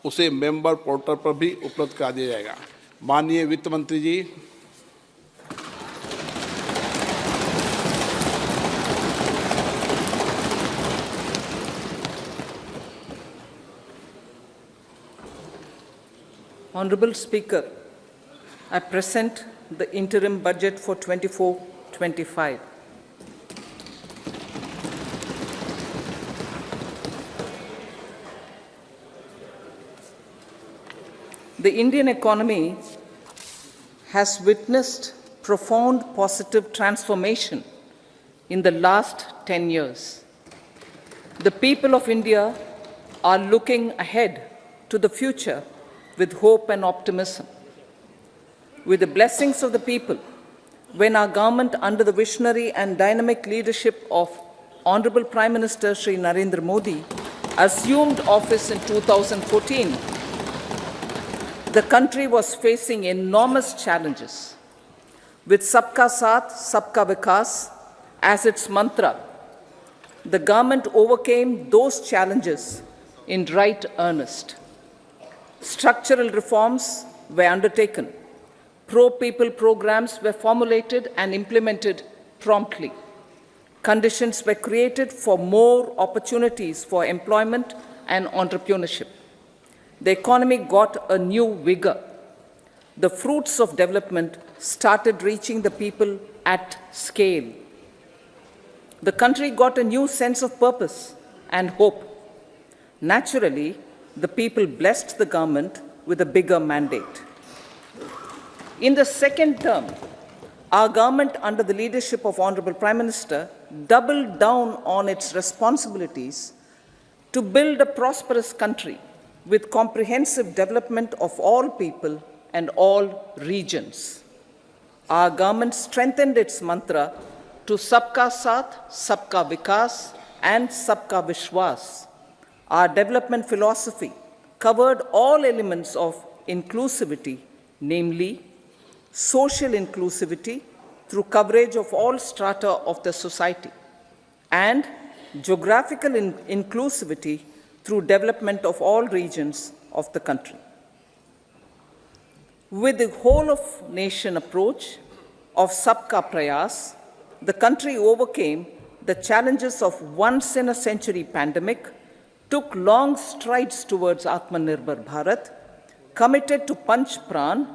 उसे member portal पर भी उपलब्ध करा दिया जाएगा। माननीय वित्त मंत्री जी, Honorable Speaker, I present the interim budget for 24-25. The Indian economy has witnessed profound positive transformation in the last 10 years. The people of India are looking ahead to the future with hope and optimism. With the blessings of the people, when our government, under the visionary and dynamic leadership of Honorable Prime Minister Shri Narendra Modi, assumed office in 2014, the country was facing enormous challenges. With Sabka Saath, Sabka Vikas as its mantra, the government overcame those challenges in right earnest. Structural reforms were undertaken. Pro-people programs were formulated and implemented promptly. Conditions were created for more opportunities for employment and entrepreneurship. The economy got a new vigor. The fruits of development started reaching the people at scale. The country got a new sense of purpose and hope. Naturally, the people blessed the government with a bigger mandate. In the second term, our government, under the leadership of Honorable Prime Minister, doubled down on its responsibilities to build a prosperous country with comprehensive development of all people and all regions. Our government strengthened its mantra to Sabka Saath, Sabka Vikas, and Sabka Vishwas. Our development philosophy covered all elements of inclusivity, namely social inclusivity through coverage of all strata of the society, and geographical inclusivity through development of all regions of the country. With the whole of nation approach of Sabka Prayas, the country overcame the challenges of once-in-a-century pandemic, took long strides towards Atmanirbhar Bharat, committed to Panch Pran,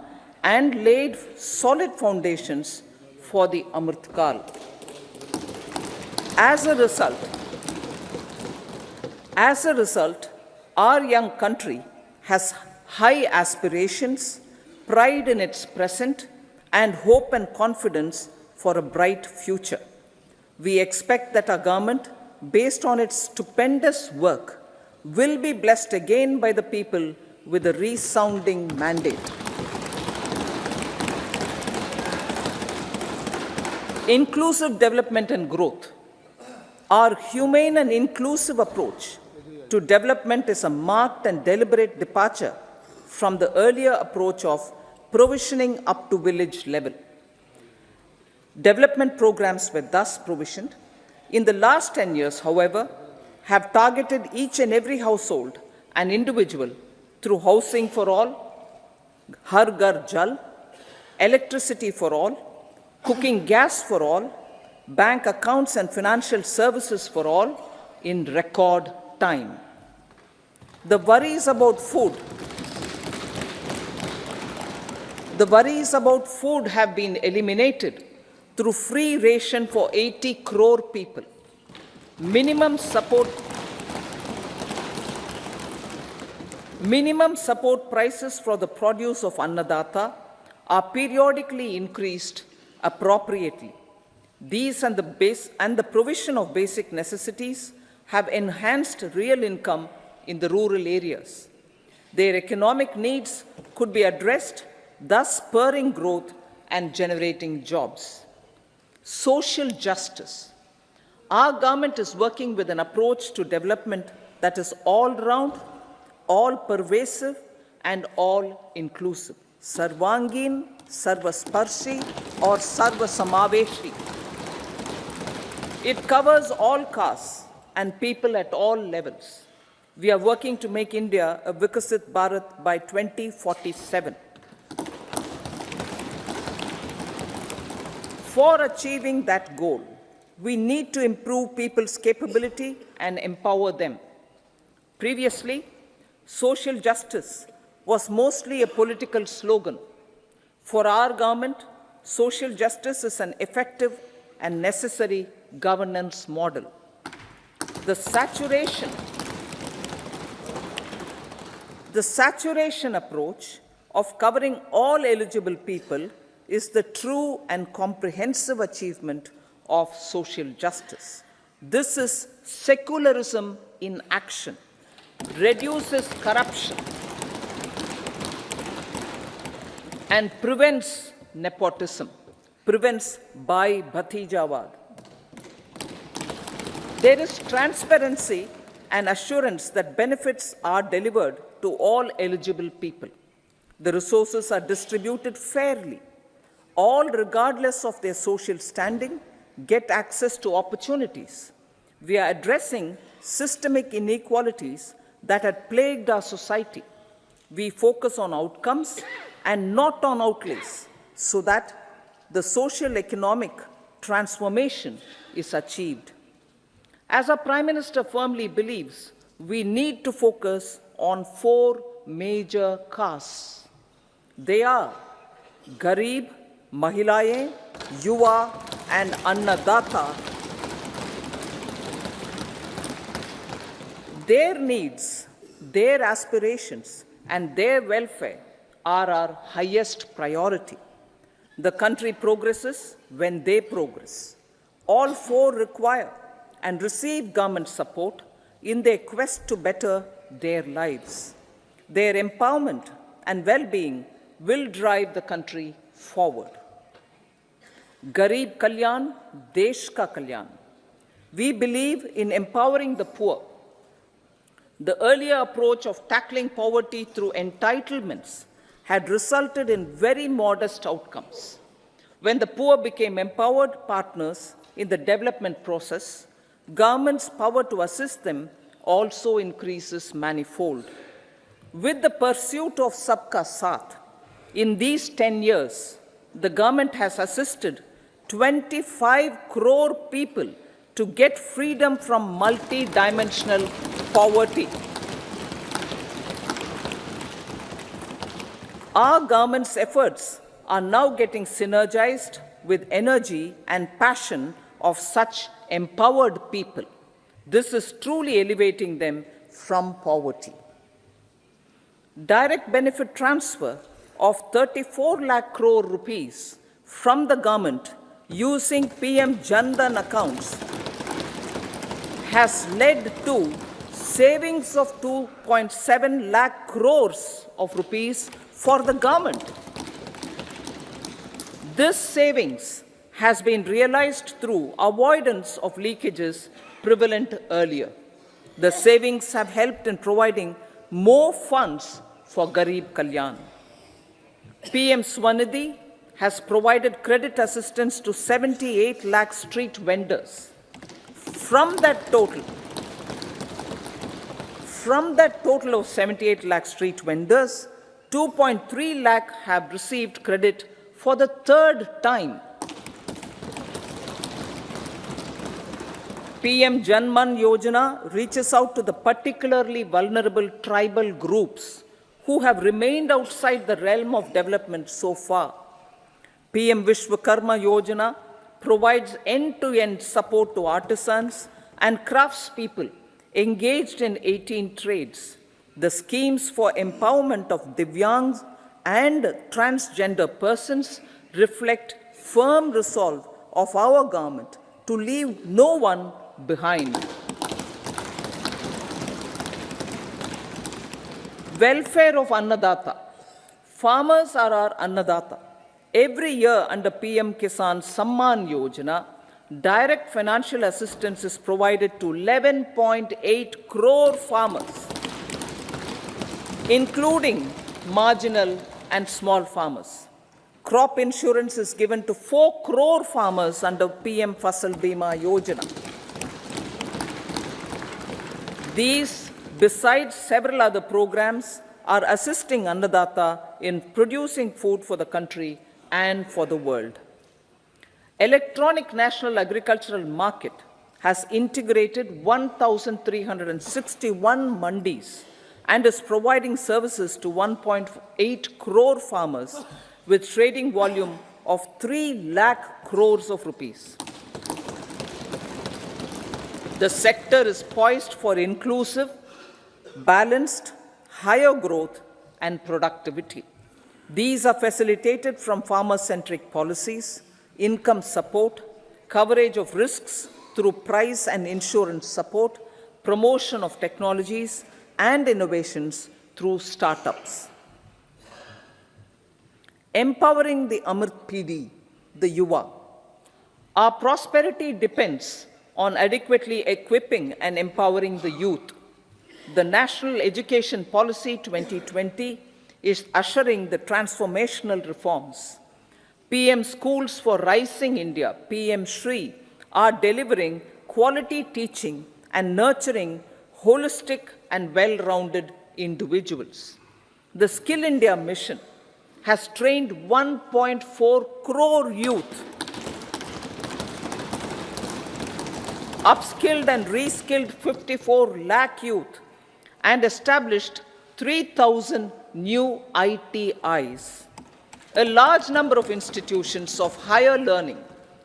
and laid solid foundations for the Amrit Kal. As a result, our young country has high aspirations, pride in its present, and hope and confidence for a bright future. We expect that our government, based on its stupendous work, will be blessed again by the people with a resounding mandate. Inclusive development and growth. Our humane and inclusive approach to development is a marked and deliberate departure from the earlier approach of provisioning up to village level. Development programs were thus provisioned. In the last 10 years, however, have targeted each and every household and individual through housing for all, Har Ghar Jal, electricity for all, cooking gas for all, bank accounts and financial services for all in record time. The worries about food have been eliminated through free ration for 80 crore people. Minimum support prices for the produce of Annadata are periodically increased appropriately. These and the provision of basic necessities have enhanced real income in the rural areas. Their economic needs could be addressed, thus spurring growth and generating jobs. Social justice. Our government is working with an approach to development that is all-round, all-pervasive, and all-inclusive. Sarvangin, Sarvasparshi, or Sarvasamaveshi. It covers all castes and people at all levels. We are working to make India a Vikasit Bharat by 2047. For achieving that goal, we need to improve people's capability and empower them. Previously, social justice was mostly a political slogan. For our government, social justice is an effective and necessary governance model. The saturation approach of covering all eligible people is the true and comprehensive achievement of social justice. This is secularism in action, reduces corruption, and prevents nepotism, prevents Bhai Bhatijawad. There is transparency and assurance that benefits are delivered to all eligible people. The resources are distributed fairly. All, regardless of their social standing, get access to opportunities. We are addressing systemic inequalities that had plagued our society. We focus on outcomes and not on outlays so that the social economic transformation is achieved. As our Prime Minister firmly believes, we need to focus on 4 major castes. They are Garib, Mahilaye, Yuva, and Annadata. Their needs, their aspirations, and their welfare are our highest priority. The country progresses when they progress. All 4 require and receive government support in their quest to better their lives. Their empowerment and well-being will drive the country forward. Garib Kalyan, Desh Ka Kalyan. We believe in empowering the poor. The earlier approach of tackling poverty through entitlements had resulted in very modest outcomes. When the poor became empowered partners in the development process, government's power to assist them also increases manifold. With the pursuit of Sabka Saath, in these 10 years, the government has assisted 25 crore people to get freedom from multi-dimensional poverty. Our government's efforts are now getting synergized with energy and passion of such empowered people. This is truly elevating them from poverty. Direct benefit transfer of 34 lakh crore rupees from the government using PM Jan Dhan accounts has led to savings of 2.7 lakh crores of rupees for the government. This savings has been realized through avoidance of leakages prevalent earlier. The savings have helped in providing more funds for Garib Kalyan. PM Swanidhi has provided credit assistance to 78 lakh street vendors. From that total of 78 lakh street vendors, 2.3 lakh have received credit for the 3rd time. PM Janman Yojana reaches out to the particularly vulnerable tribal groups who have remained outside the realm of development so far. PM Vishwakarma Yojana provides end-to-end support to artisans and craftspeople engaged in 18 trades. The schemes for empowerment of Divyangs and transgender persons reflect firm resolve of our government to leave no one behind. Welfare of Annadata. Farmers are our Annadata. Every year under PM Kisan Samman Yojana, direct financial assistance is provided to 11.8 crore farmers, including marginal and small farmers. Crop insurance is given to 4 crore farmers under PM Fasal Bima Yojana. These besides several other programs, are assisting Annadata in producing food for the country and for the world. Electronic National Agricultural Market has integrated 1,361 mandis and is providing services to 1.8 crore farmers with trading volume of 3 lakh crores of rupees. The sector is poised for inclusive, balanced, higher growth and productivity. These are facilitated from farmer-centric policies, income support, coverage of risks through price and insurance support, promotion of technologies and innovations through startups. Empowering the Amrit PD, the Yuva. Our prosperity depends on adequately equipping and empowering the youth. The National Education Policy 2020 is ushering the transformational reforms. PM Schools for Rising India, PM Shri, are delivering quality teaching and nurturing holistic and well-rounded individuals. The Skill India mission has trained 1.4 crore youth, upskilled and reskilled 54 lakh youth, and established 3,000 new ITIs. A large number of institutions of higher learning,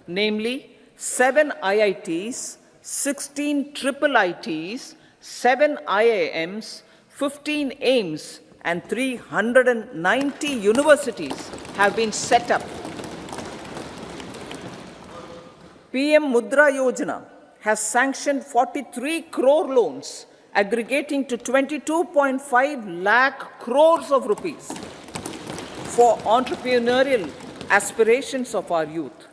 namely 7 IITs, 16 triple ITs, 7 IIMs, 15 AIMS, and 390 universities have been set up. PM Mudra Yojana has sanctioned 43 crore loans aggregating to 22.5 lakh crores of rupees for entrepreneurial aspirations of our youth.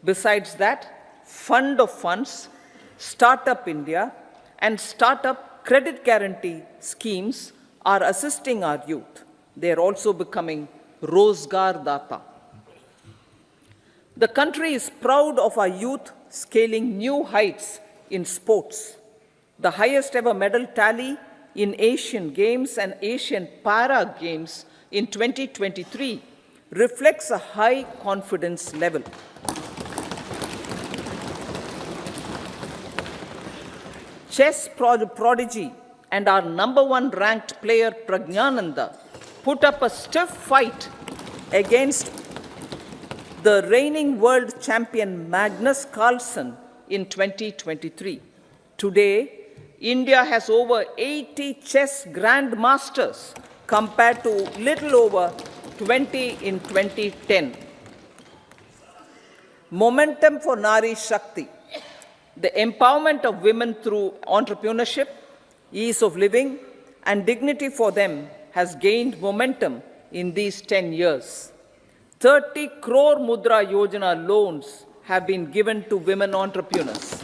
Besides that, Fund of Funds, Startup India, and Startup Credit Guarantee schemes are assisting our youth. They are also becoming Rozgar Data. The country is proud of our youth scaling new heights in sports. The highest ever medal tally in Asian Games and Asian Para Games in 2023 reflects a high confidence level. Chess prodigy and our #1 ranked player Pragyananda put up a stiff fight against the reigning world champion Magnus Carlsen in 2023. Today, India has over 80 chess grandmasters compared to little over 20 in 2010. Momentum for Nari Shakti. The empowerment of women through entrepreneurship, ease of living, and dignity for them has gained momentum in these 10 years. 30 crore Mudra Yojana loans have been given to women entrepreneurs.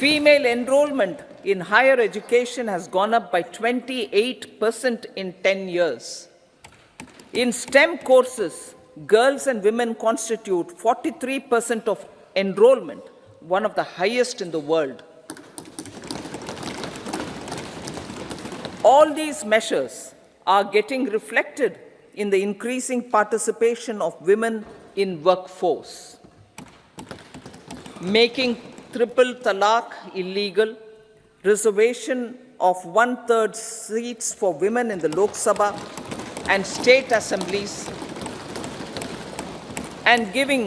Female enrollment in higher education has gone up by 28% in 10 years. In STEM courses, girls and women constitute 43% of enrollment, one of the highest in the world. All these measures are getting reflected in the increasing participation of women in workforce. Making triple talaq illegal, reservation of 1/3 seats for women in the Lok Sabha and state assemblies, and giving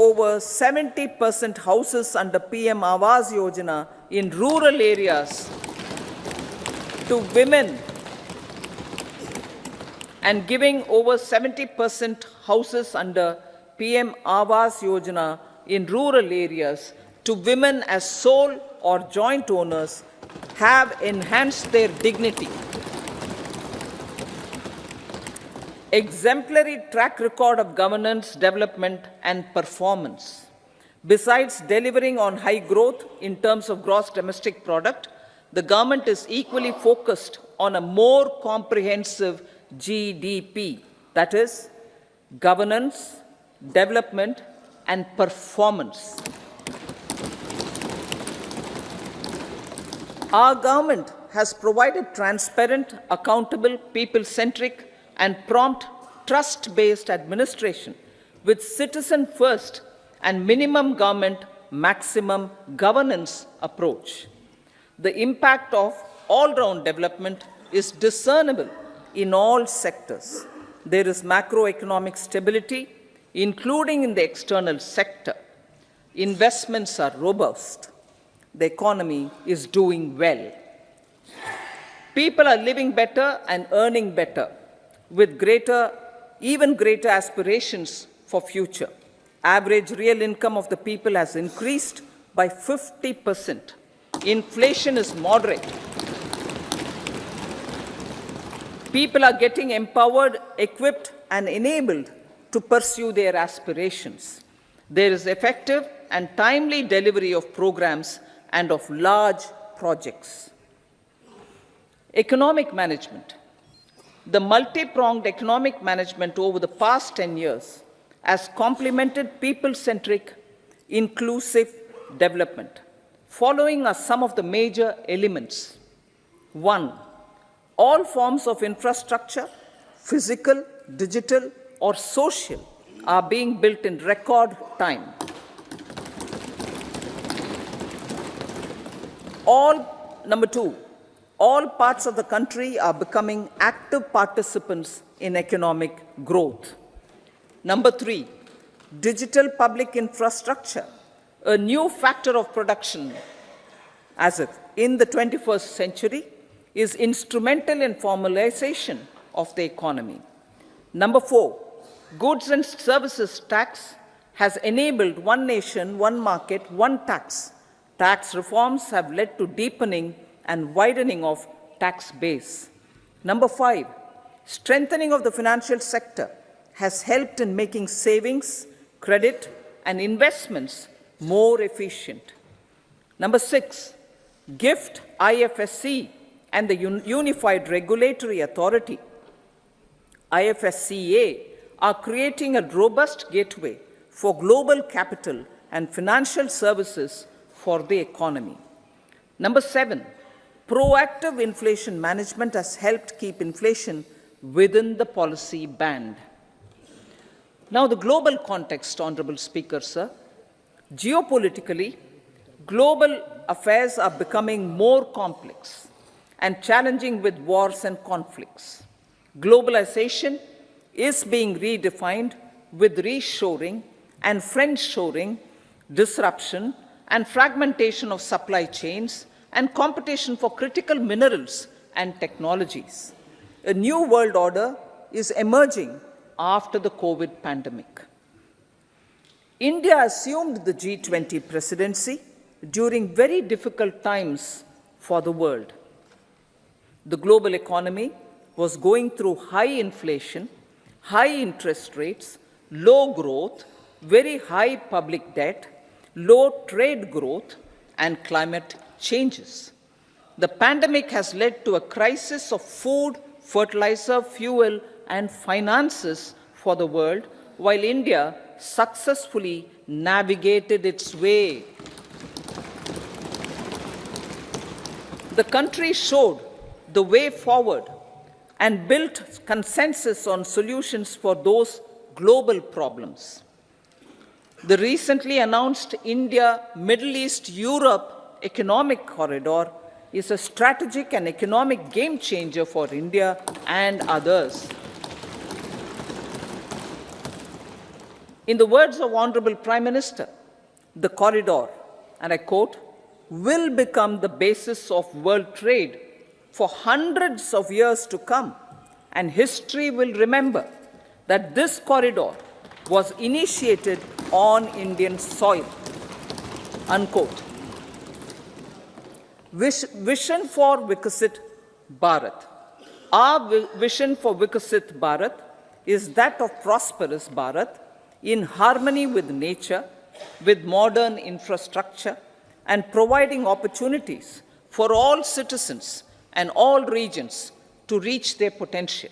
over 70% houses under PM Awas Yojana in rural areas to women, and giving over 70% houses under PM Awas Yojana in rural areas to women as sole or joint owners have enhanced their dignity. Exemplary track record of governance, development, and performance. Besides delivering on high growth in terms of gross domestic product, the government is equally focused on a more comprehensive GDP, that is, governance, development, and performance. Our government has provided transparent, accountable, people-centric, and prompt, trust-based administration with citizen-first and minimum government, maximum governance approach. The impact of all-round development is discernible in all sectors. There is macroeconomic stability, including in the external sector. Investments are robust. The economy is doing well. People are living better and earning better, with even greater aspirations for future. Average real income of the people has increased by 50%. Inflation is moderate. People are getting empowered, equipped, and enabled to pursue their aspirations. There is effective and timely delivery of programs and of large projects. Economic management. The multi-pronged economic management over the past 10 years has complemented people-centric, inclusive development. Following are some of the major elements. 1. All forms of infrastructure, physical, digital, or social, are being built in record time. Number 2, all parts of the country are becoming active participants in economic growth. Number 3, digital public infrastructure, a new factor of production as if in the 21st century, is instrumental in formalization of the economy. Number 4, goods and services tax has enabled one nation, one market, one tax. Tax reforms have led to deepening and widening of tax base. Number 5, strengthening of the financial sector has helped in making savings, credit, and investments more efficient. Number 6, GIFT, IFSC, and the Unified Regulatory Authority, IFSCA, are creating a robust gateway for global capital and financial services for the economy. Number 7, proactive inflation management has helped keep inflation within the policy band. Now, the global context, Honorable Speaker, sir. Geopolitically, global affairs are becoming more complex and challenging with wars and conflicts. Globalization is being redefined with reshoring and friendshoring, disruption and fragmentation of supply chains, and competition for critical minerals and technologies. A new world order is emerging after the COVID pandemic. India assumed the G20 presidency during very difficult times for the world. The global economy was going through high inflation, high interest rates, low growth, very high public debt, low trade growth, and climate changes. The pandemic has led to a crisis of food, fertilizer, fuel, and finances for the world, while India successfully navigated its way. The country showed the way forward and built consensus on solutions for those global problems. The recently announced India-Middle East-Europe economic corridor is a strategic and economic game changer for India and others. In the words of Honorable Prime Minister, the corridor, and I quote, will become the basis of world trade for hundreds of years to come, and history will remember that this corridor was initiated on Indian soil, unquote. Vision for Vikasit Bharat. Our vision for Vikasit Bharat is that of prosperous Bharat in harmony with nature, with modern infrastructure, and providing opportunities for all citizens and all regions to reach their potential.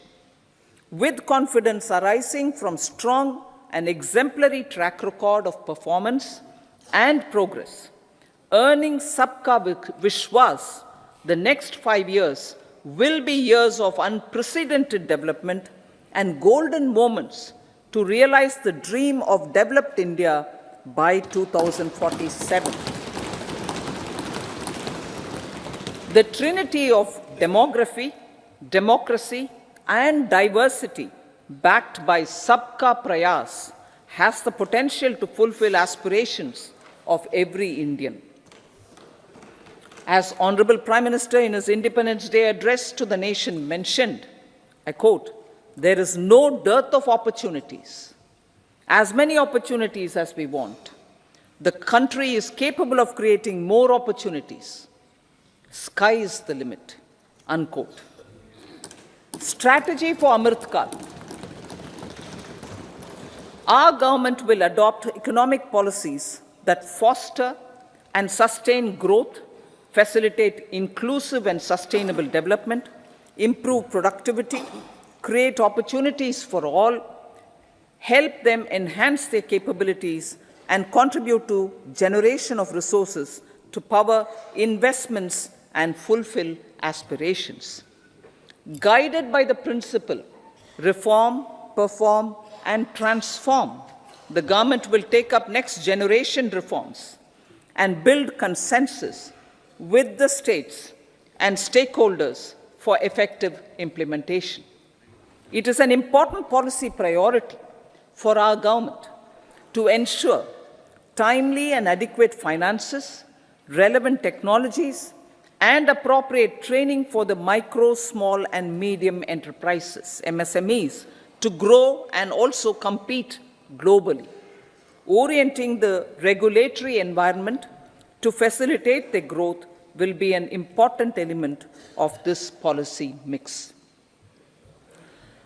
With confidence arising from strong and exemplary track record of performance and progress, earning Sabka Vishwas the next 5 years will be years of unprecedented development and golden moments to realize the dream of developed India by 2047. The trinity of demography, democracy, and diversity, backed by Sabka Prayas, has the potential to fulfill aspirations of every Indian. As Honorable Prime Minister in his Independence Day address to the nation mentioned, I quote, "There is no dearth of opportunities, as many opportunities as we want. The country is capable of creating more opportunities. Sky is the limit," unquote. Strategy for Amrit Kal. Our government will adopt economic policies that foster and sustain growth, facilitate inclusive and sustainable development, improve productivity, create opportunities for all, help them enhance their capabilities, and contribute to generation of resources to power investments and fulfill aspirations. Guided by the principle, reform, perform, and transform, the government will take up next generation reforms and build consensus with the states and stakeholders for effective implementation. It is an important policy priority for our government to ensure timely and adequate finances, relevant technologies, and appropriate training for the micro, small, and medium enterprises, MSMEs, to grow and also compete globally. Orienting the regulatory environment to facilitate their growth will be an important element of this policy mix.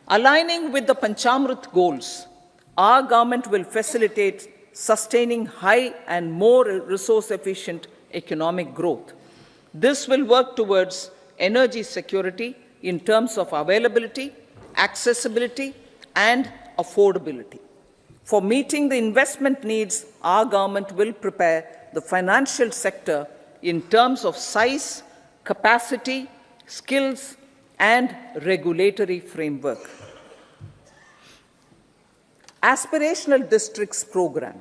Aligning with the Panchamrit goals, our government will facilitate sustaining high and more resource-efficient economic growth. This will work towards energy security in terms of availability, accessibility, and affordability. For meeting the investment needs, our government will prepare the financial sector in terms of size, capacity, skills, and regulatory framework. Aspirational Districts Program.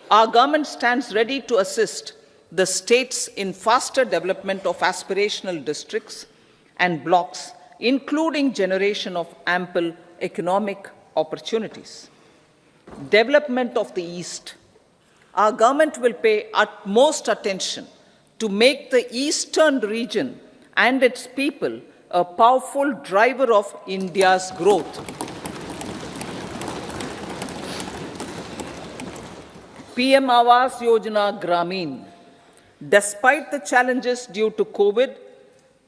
Our government stands ready to assist the states in faster development of aspirational districts and blocks, including generation of ample economic opportunities. Development of the East. Our government will pay utmost attention to make the eastern region and its people a powerful driver of India's growth. PM Awas Yojana Gramin. Despite the challenges due to COVID,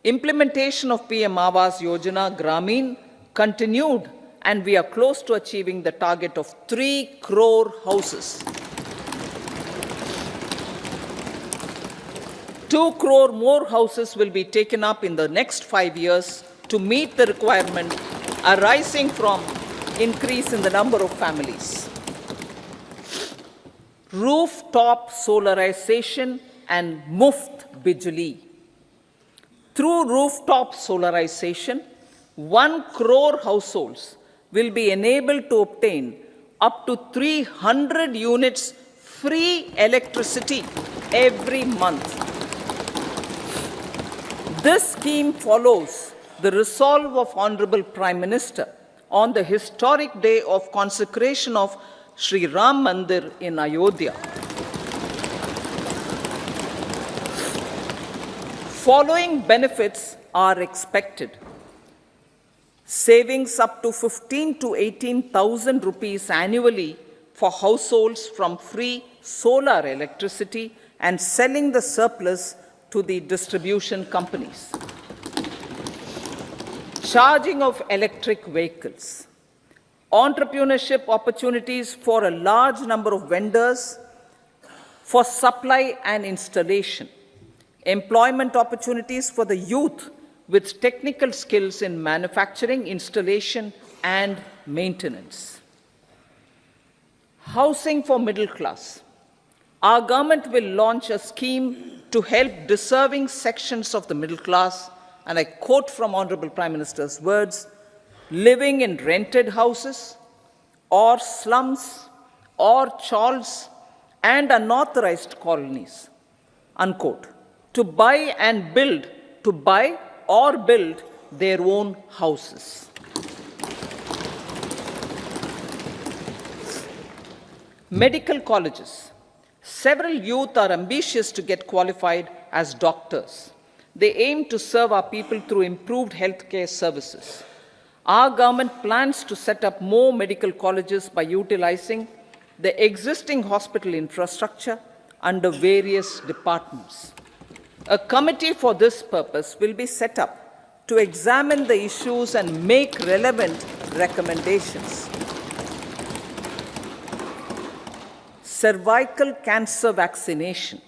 implementation of PM Awas Yojana Gramin continued, and we are close to achieving the target of 3 crore houses. 2 crore more houses will be taken up in the next 5 years to meet the requirement arising from increase in the number of families. Rooftop solarization and Muft Bijli. Through rooftop solarization, 1 crore households will be enabled to obtain up to 300 units free electricity every month. This scheme follows the resolve of Honorable Prime Minister on the historic day of consecration of Sri Ram Mandir in Ayodhya. Following benefits are expected. Savings up to 15 to 18,000 rupees annually for households from free solar electricity and selling the surplus to the distribution companies. Charging of electric vehicles. Entrepreneurship opportunities for a large number of vendors for supply and installation. Employment opportunities for the youth with technical skills in manufacturing, installation, and maintenance. Housing for middle class. Our government will launch a scheme to help deserving sections of the middle class, and I quote from Honorable Prime Minister's words, living in rented houses or slums or chawls and unauthorized colonies, unquote, to buy or build their own houses. Medical colleges. Several youth are ambitious to get qualified as doctors. They aim to serve our people through improved healthcare services. Our government plans to set up more medical colleges by utilizing the existing hospital infrastructure under various departments. A committee for this purpose will be set up to examine the issues and make relevant recommendations. Cervical cancer vaccination.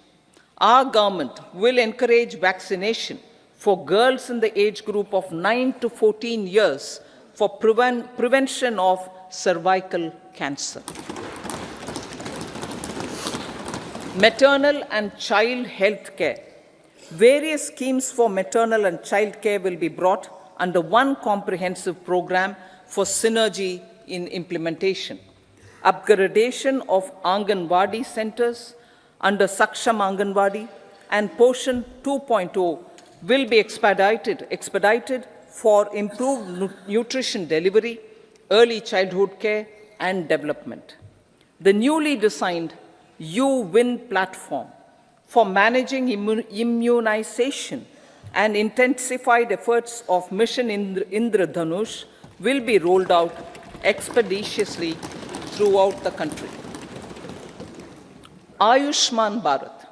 Our government will encourage vaccination for girls in the age group of 9 to 14 years for prevention of cervical cancer. Maternal and child health care. Various schemes for maternal and child care will be brought under one comprehensive program for synergy in implementation. Upgradation of Anganwadi centers under Saksham Anganwadi and Poshan 2.0 will be expedited for improved nutrition delivery, early childhood care and development. The newly designed U-Win platform for managing immunization and intensified efforts of Mission Indradhanush will be rolled out expeditiously throughout the country. Ayushman Bharat.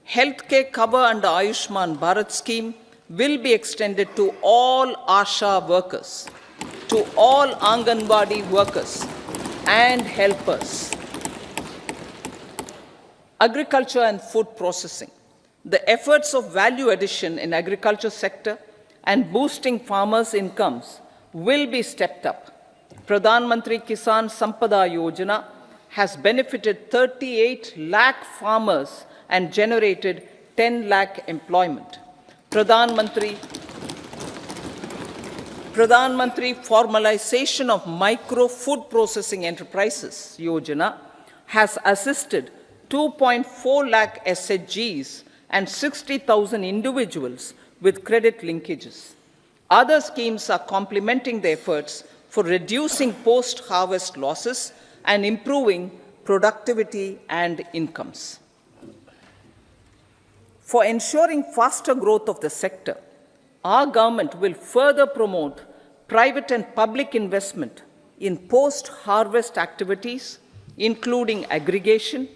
Healthcare cover under Ayushman Bharat scheme will be extended to all ASHA workers, to all Anganwadi workers and helpers. Agriculture and food processing. The efforts of value addition in agriculture sector and boosting farmers' incomes will be stepped up. Pradhan Mantri Kisan Sampada Yojana has benefited 38 lakh farmers and generated 10 lakh employment. Pradhan Mantri Formalization of Micro Food Processing Enterprises Yojana has assisted 2.4 lakh SHGs and 60,000 individuals with credit linkages. Other schemes are complementing the efforts for reducing post-harvest losses and improving productivity and incomes. For ensuring faster growth of the sector, our government will further promote private and public investment in post-harvest activities, including aggregation,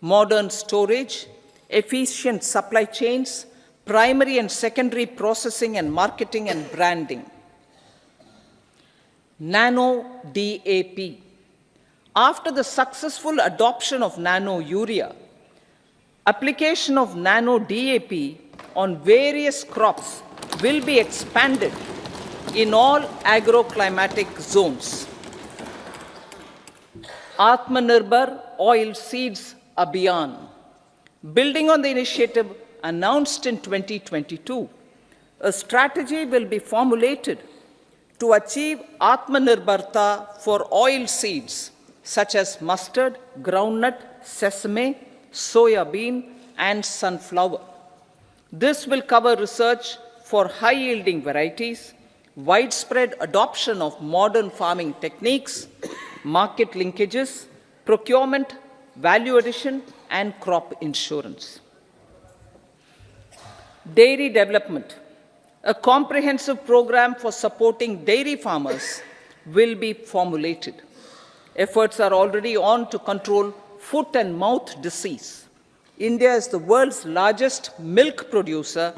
modern storage, efficient supply chains, primary and secondary processing and marketing and branding. Nano DAP. After the successful adoption of nano urea, application of nano DAP on various crops will be expanded in all agroclimatic zones. Atmanirbhar Oil Seeds Abhiyan. Building on the initiative announced in 2022, a strategy will be formulated to achieve Atmanirbharta for oil seeds such as mustard, groundnut, sesame, soya bean, and sunflower. This will cover research for high-yielding varieties, widespread adoption of modern farming techniques, market linkages, procurement, value addition, and crop insurance. Dairy development. A comprehensive program for supporting dairy farmers will be formulated. Efforts are already on to control foot and mouth disease. India is the world's largest milk producer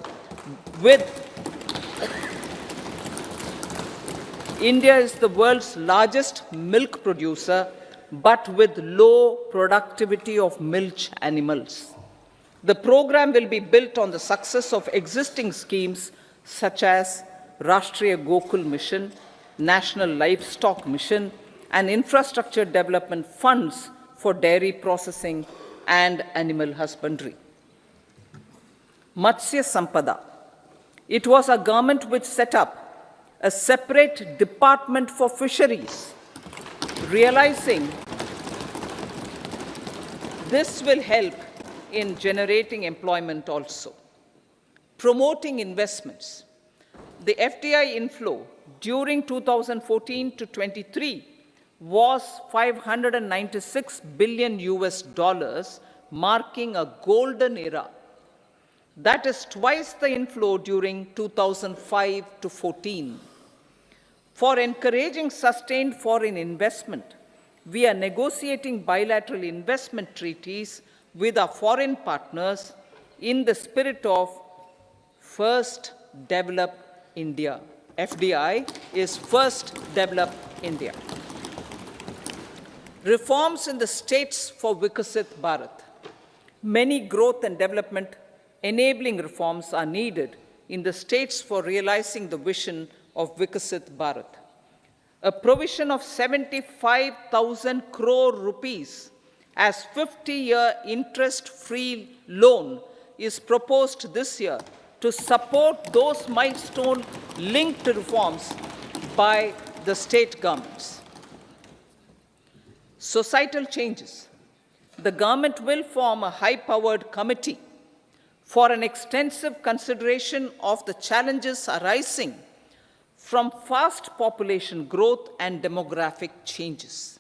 but with low productivity of milch animals. The program will be built on the success of existing schemes such as Rashtriya Gokul Mission, National Livestock Mission, and infrastructure development funds for dairy processing and animal husbandry. Matsya Sampada. It was our government which set up a separate department for fisheries, realizing this will help in generating employment also. Promoting investments. The FDI inflow during 2014 to 23 was $596 billion US, marking a golden era. That is twice the inflow during 2005 to 14. For encouraging sustained foreign investment, we are negotiating bilateral investment treaties with our foreign partners in the spirit of First Develop India. FDI is First Develop India. Reforms in the states for Vikasit Bharat. Many growth and development enabling reforms are needed in the states for realizing the vision of Vikasit Bharat. A provision of 75,000 crore rupees as 50-year interest-free loan is proposed this year to support those milestone-linked reforms by the state governments. Societal changes. The government will form a high-powered committee for an extensive consideration of the challenges arising from fast population growth and demographic changes.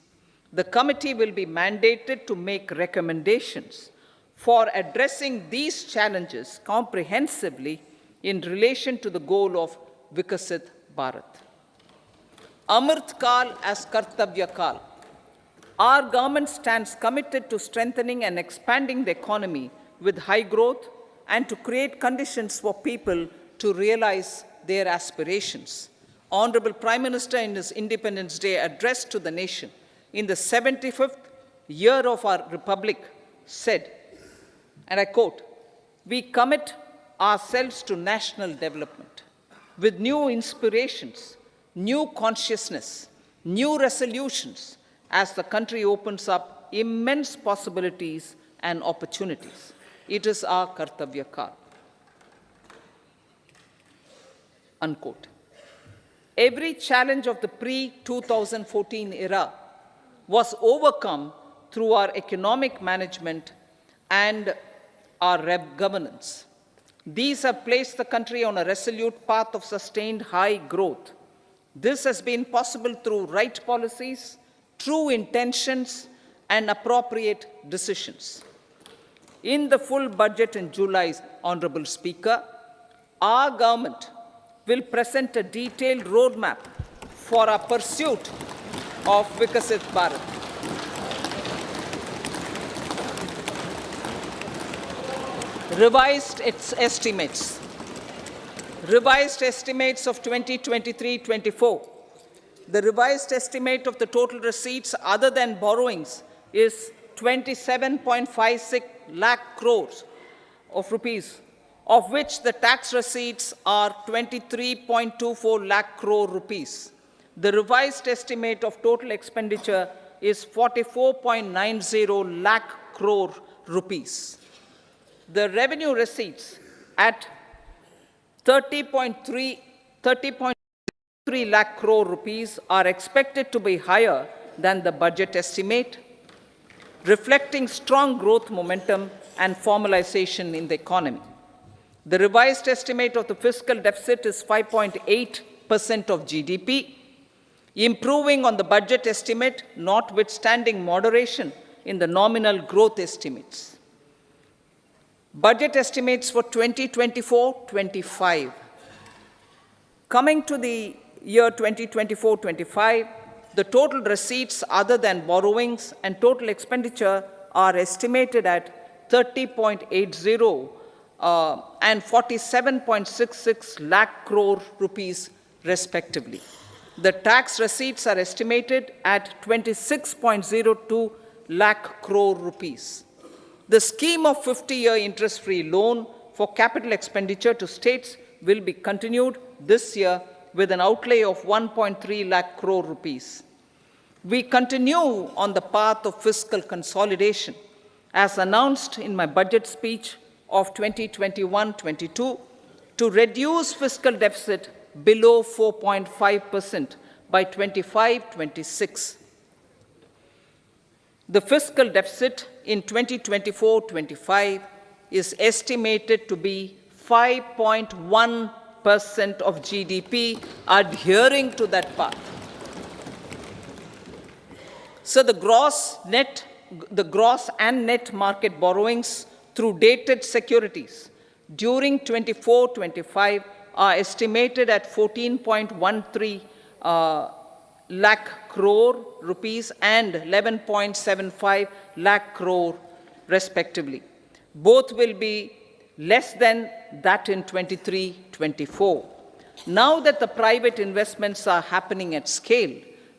The committee will be mandated to make recommendations for addressing these challenges comprehensively in relation to the goal of Vikasit Bharat. Amrit Kal as Kartavya Kal. Our government stands committed to strengthening and expanding the economy with high growth and to create conditions for people to realize their aspirations. Honorable Prime Minister, in his Independence Day address to the nation in the 75th year of our Republic, said, and I quote, "We commit ourselves to national development with new inspirations, new consciousness, new resolutions as the country opens up immense possibilities and opportunities. It is our Kartavya Kal." Unquote. Every challenge of the pre-2014 era was overcome through our economic management and our governance. These have placed the country on a resolute path of sustained high growth. This has been possible through right policies, true intentions, and appropriate decisions. In the full budget in July, Honorable Speaker, our government will present a detailed roadmap for our pursuit of Vikasit Bharat. Revised estimates. Revised estimates of 2023-24. The revised estimate of the total receipts other than borrowings is 27.56 lakh crores of rupees, of which the tax receipts are 23.24 lakh crore rupees. The revised estimate of total expenditure is 44.90 lakh crore rupees. The revenue receipts at 30.3 lakh crore rupees are expected to be higher than the budget estimate, reflecting strong growth momentum and formalization in the economy. The revised estimate of the fiscal deficit is 5.8% of GDP, improving on the budget estimate, notwithstanding moderation in the nominal growth estimates. Budget estimates for 2024-25. Coming to the year 2024-25, the total receipts other than borrowings and total expenditure are estimated at 30.80 and 47.66 lakh crore rupees respectively. The tax receipts are estimated at 26.02 lakh crore rupees. The scheme of 50-year interest-free loan for capital expenditure to states will be continued this year with an outlay of 1.3 lakh crore rupees. We continue on the path of fiscal consolidation as announced in my budget speech of 2021-22, to reduce fiscal deficit below 4.5% by 25-26. The fiscal deficit in 2024-25 is estimated to be 5.1% of GDP, adhering to that path. So the gross and net market borrowings through dated securities during 24-25 are estimated at 14.13 lakh crore rupees and 11.75 lakh crore respectively. Both will be less than that in 23-24. Now that the private investments are happening at scale,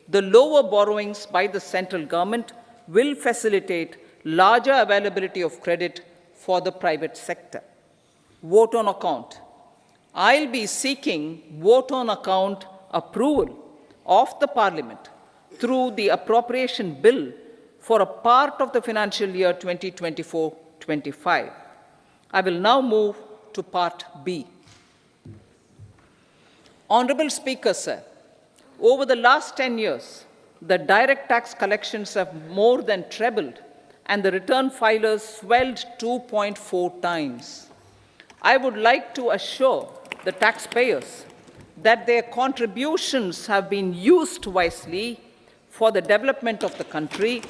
the lower borrowings by the central government will facilitate larger availability of credit for the private sector. Vote on account. I'll be seeking vote on account approval of the Parliament through the appropriation bill for a part of the financial year 2024-25. I will now move to Part B. Honorable Speaker, sir, over the last 10 years, the direct tax collections have more than trebled and the return filers swelled 2.4 times. I would like to assure the taxpayers that their contributions have been used wisely for the development of the country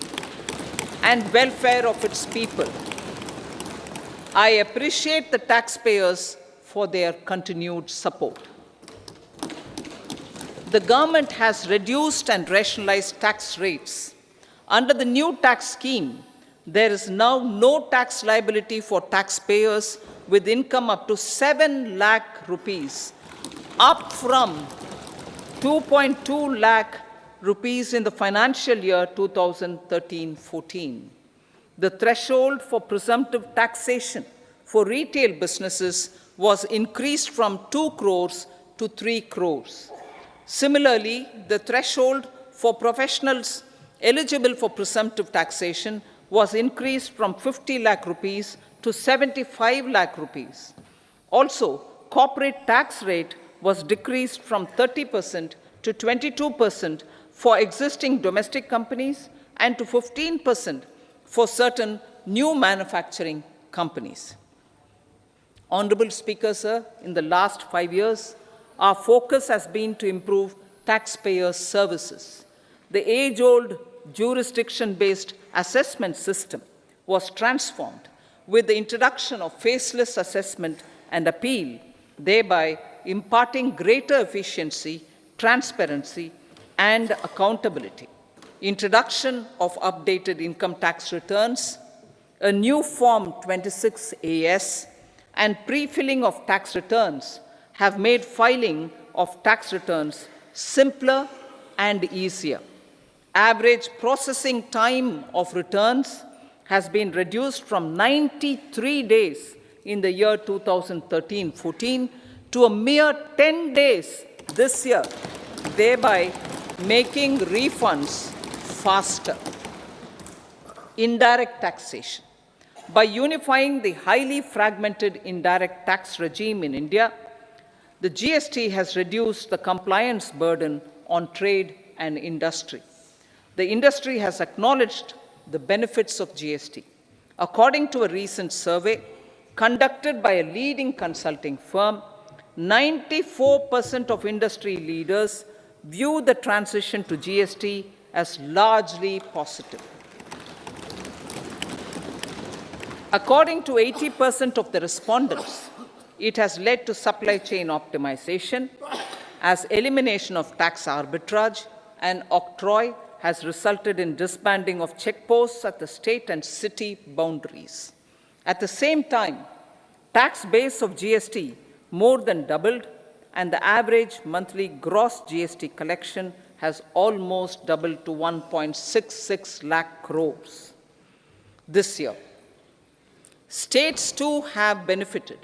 and welfare of its people. I appreciate the taxpayers for their continued support. The government has reduced and rationalized tax rates. Under the new tax scheme, there is now no tax liability for taxpayers with income up to 7 lakh rupees, up from 2.2 lakh rupees in the financial year 2013-14. The threshold for presumptive taxation for retail businesses was increased from 2 crores to 3 crores. Similarly, the threshold for professionals eligible for presumptive taxation was increased from 50 lakh rupees to 75 lakh rupees. Also, corporate tax rate was decreased from 30% to 22% for existing domestic companies and to 15% for certain new manufacturing companies. Honorable Speaker, sir, in the last 5 years, our focus has been to improve taxpayer services. The age-old jurisdiction-based assessment system was transformed with the introduction of faceless assessment and appeal, thereby imparting greater efficiency, transparency, and accountability. Introduction of updated income tax returns, a new Form 26AS, and pre-filling of tax returns have made filing of tax returns simpler and easier. Average processing time of returns has been reduced from 93 days in the year 2013-14 to a mere 10 days this year, thereby making refunds faster. Indirect taxation. By unifying the highly fragmented indirect tax regime in India, the GST has reduced the compliance burden on trade and industry. The industry has acknowledged the benefits of GST. According to a recent survey conducted by a leading consulting firm, 94% of industry leaders view the transition to GST as largely positive. According to 80% of the respondents, it has led to supply chain optimization, as elimination of tax arbitrage and octroi has resulted in disbanding of checkposts at the state and city boundaries. At the same time, tax base of GST more than doubled, and the average monthly gross GST collection has almost doubled to 1.66 lakh crores this year. States too have benefited.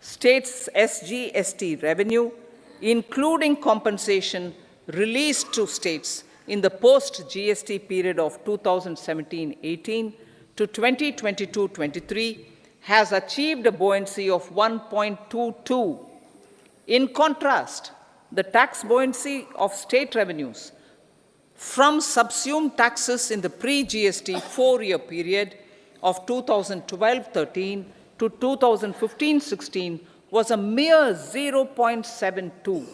States' SGST revenue, including compensation released to states in the post-GST period of 2017-18 to to 2022-23 has achieved a buoyancy of 1.22. In contrast, the tax buoyancy of state revenues from subsumed taxes in the pre-GST four-year period of 2012-13 to 2015-16 was a mere 0.72.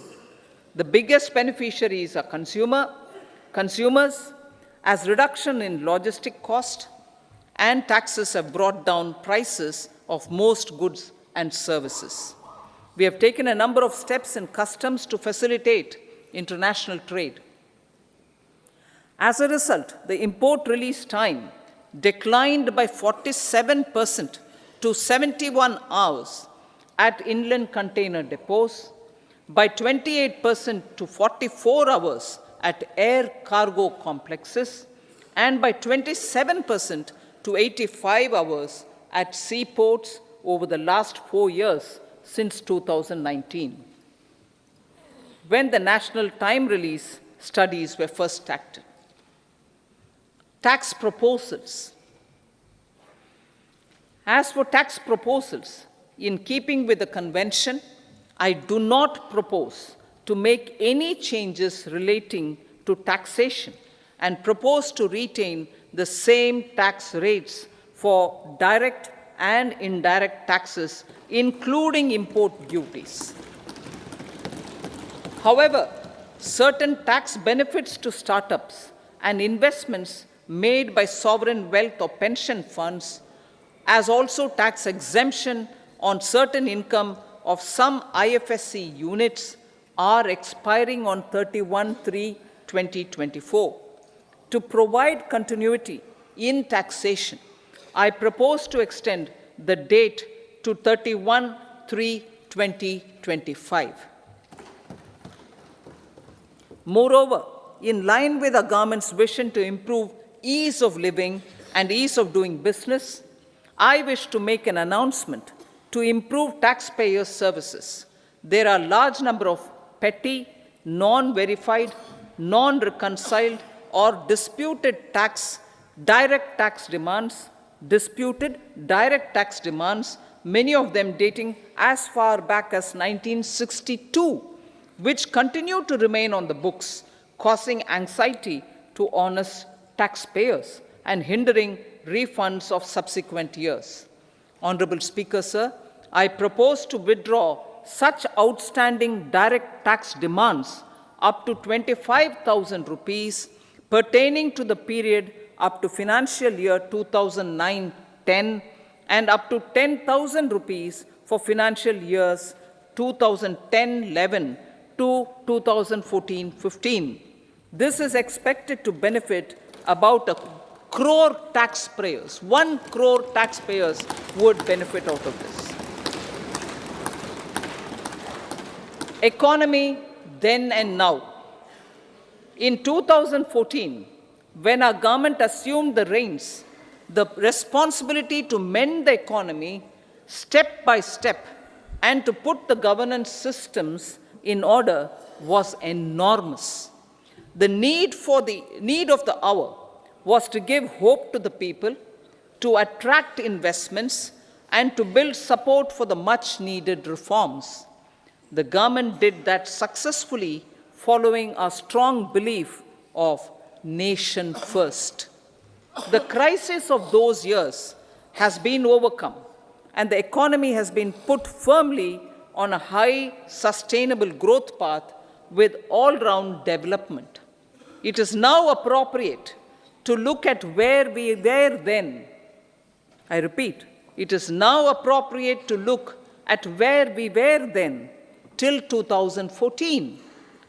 The biggest beneficiaries are consumers, as reduction in logistic cost and taxes have brought down prices of most goods and services. We have taken a number of steps in customs to facilitate international trade. As a result, the import release time declined by 47% to 71 hours at inland container depots, by 28% to 44 hours at air cargo complexes, and by 27% to 85 hours at seaports over the last 4 years since 2019, when the national time release studies were first started. Tax proposals. As for tax proposals, in keeping with the convention, I do not propose to make any changes relating to taxation and propose to retain the same tax rates for direct and indirect taxes, including import duties. However, certain tax benefits to startups and investments made by sovereign wealth or pension funds, as also tax exemption on certain income of some IFSC units, are expiring on 31/3/2024. To provide continuity in taxation, I propose to extend the date to 31/3/2025. Moreover, in line with our government's vision to improve ease of living and ease of doing business, I wish to make an announcement to improve taxpayer services. There are a large number of petty, non-verified, non-reconciled, or disputed direct tax demands, many of them dating as far back as 1962, which continue to remain on the books, causing anxiety to honest taxpayers and hindering refunds of subsequent years. Honorable Speaker, sir, I propose to withdraw such outstanding direct tax demands up to 25,000 rupees pertaining to the period up to financial year 2009-10 and up to 10,000 rupees for financial years 2010-11 to 2014-15. This is expected to benefit about 1 crore taxpayers. 1 crore taxpayers would benefit out of this. Economy then and now. In 2014, when our government assumed the reins, the responsibility to mend the economy step by step and to put the governance systems in order was enormous. The need of the hour was to give hope to the people, to attract investments, and to build support for the much-needed reforms. The government did that successfully, following a strong belief of nation first. The crisis of those years has been overcome, and the economy has been put firmly on a high, sustainable growth path with all-round development. It is now appropriate to look at where we were then. I repeat, it is now appropriate to look at where we were then till 2014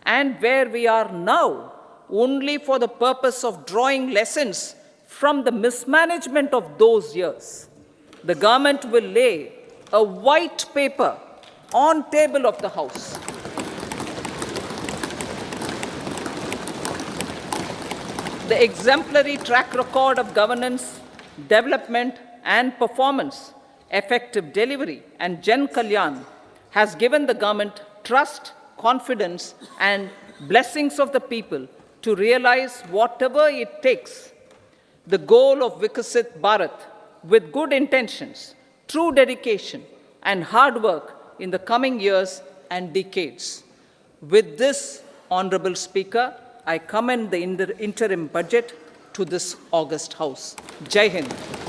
and where we are now, only for the purpose of drawing lessons from the mismanagement of those years. The government will lay a white paper on table of the House. The exemplary track record of governance, development, and performance, effective delivery, and Jan Kalyan has given the government trust, confidence, and blessings of the people to realize whatever it takes. the goal of Vikasit Bharat with good intentions, true dedication, and hard work in the coming years and decades. With this, Honorable Speaker, I commend the interim budget to this august House. Jai Hind.